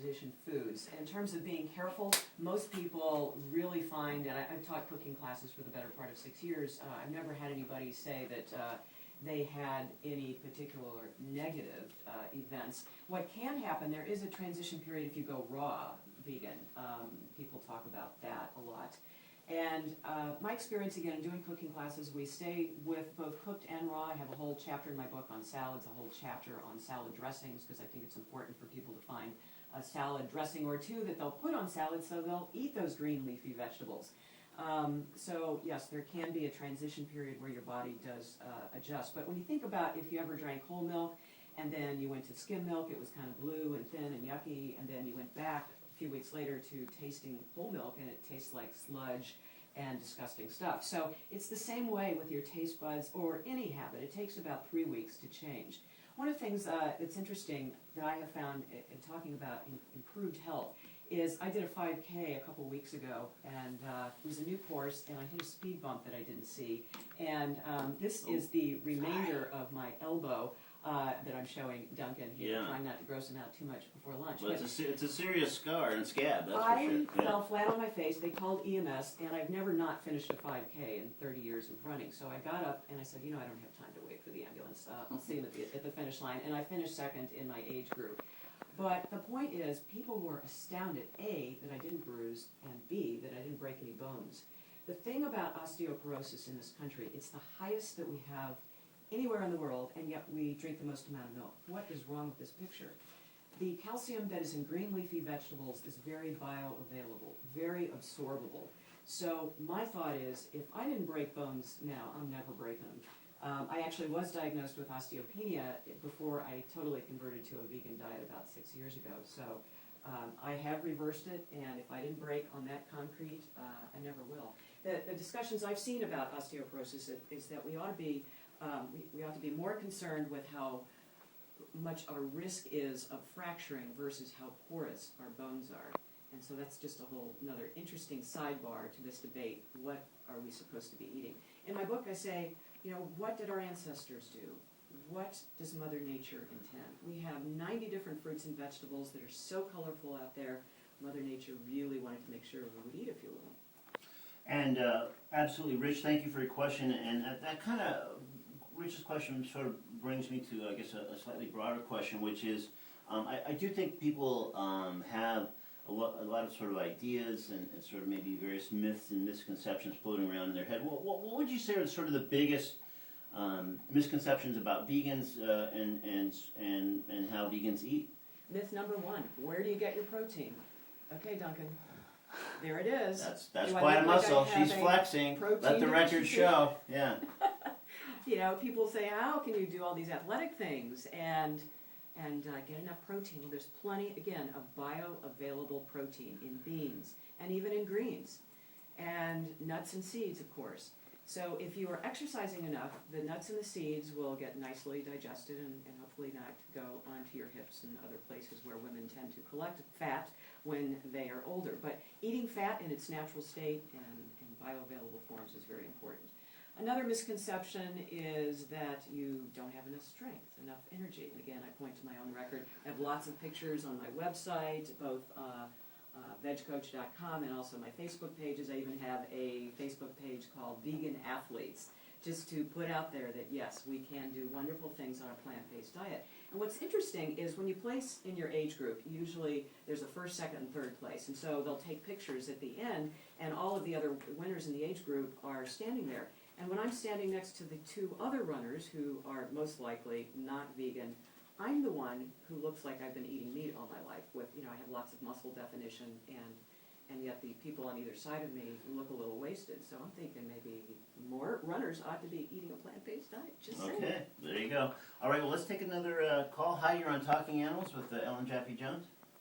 transition foods. In terms of being careful, most people really find, and I've taught cooking classes for the better part of 6 years, I've never had anybody say that they had any particular negative events. What can happen, there is a transition period if you go raw vegan. People talk about that a lot. And my experience, again, in doing cooking classes, we stay with both cooked and raw. I have a whole chapter in my book on salads, a whole chapter on salad dressings, because I think it's important for people to find a salad dressing or two that they'll put on salad so they'll eat those green leafy vegetables. So yes, there can be a transition period where your body does adjust. But when you think about if you ever drank whole milk and then you went to skim milk, it was kind of blue and thin and yucky, and then you went back a few weeks later to tasting whole milk and it tastes like sludge and disgusting stuff. So it's the same way with your taste buds or any habit. It takes about 3 weeks to change. One of the things that's interesting that I have found in talking about improved health is I did a 5K a couple weeks ago, and it was a new course, and I hit a speed bump that I didn't see. And this is the remainder of my elbow that I'm showing Duncan here, trying not to gross him out too much before lunch. Well, it's a serious scar and scab, that's for sure. I fell flat on my face. They called EMS, and I've never not finished a 5K in 30 years of running. So I got up, and I said, I don't have time to wait for the ambulance. I'll see him at the finish line. And I finished second in my age group. But the point is, people were astounded, A, that I didn't bruise, and B, that I didn't break any bones. The thing about osteoporosis in this country, it's the highest that we have anywhere in the world, and yet we drink the most amount of milk. What is wrong with this picture? The calcium that is in green leafy vegetables is very bioavailable, very absorbable. So my thought is, if I didn't break bones now, I'm never breaking them. I actually was diagnosed with osteopenia before I totally converted to a vegan diet about 6 years ago. So I have reversed it, and if I didn't break on that concrete, I never will. The discussions I've seen about osteoporosis is that we ought to be we ought to be more concerned with how much our risk is of fracturing versus how porous our bones are. And so that's just a whole another interesting sidebar to this debate. What are we supposed to be eating? In my book I say, what did our ancestors do? What does Mother Nature intend? We have 90 different fruits and vegetables that are so colorful out there. Mother Nature really wanted to make sure we would eat a few of them. And absolutely, Rich, thank you for your question. And that kind of, Rich's question sort of brings me to, I guess, a slightly broader question, which is, I do think people have a lot of sort of ideas and sort of maybe various myths and misconceptions floating around in their head. What would you say are sort of the biggest misconceptions about vegans and how vegans eat? Myth number one, where do you get your protein? Okay, Duncan, there it is. That's quite a muscle. She's flexing. Let the record show. Yeah. People say, how can you do all these athletic things and get enough protein? Well, there's plenty, again, of bioavailable protein in beans and even in greens and nuts and seeds, of course. So if you are exercising enough, the nuts and the seeds will get nicely digested and hopefully not go onto your hips and other places where women tend to collect fat when they are older. But eating fat in its natural state and bioavailable forms is very important. Another misconception is that you don't have enough strength, enough energy. And again, I point to my own record. I have lots of pictures on my website, both vegcoach.com and also my Facebook pages. I even have a Facebook page called Vegan Athletes, just to put out there that, yes, we can do wonderful things on a plant-based diet. And what's interesting is when you place in your age group, usually there's a first, second, and third place. And so they'll take pictures at the end, and all of the other winners in the age group are standing there. And when I'm standing next to the two other runners who are most likely not vegan, I'm the one who looks like I've been eating meat all my life. I have lots of muscle definition, and yet the people on either side of me look a little wasted. So I'm thinking maybe more runners ought to be eating a plant-based diet. Just saying. Okay, there you go. All right, well, let's take another call. Hi, you're on Talking Animals with Ellen Jaffe Jones.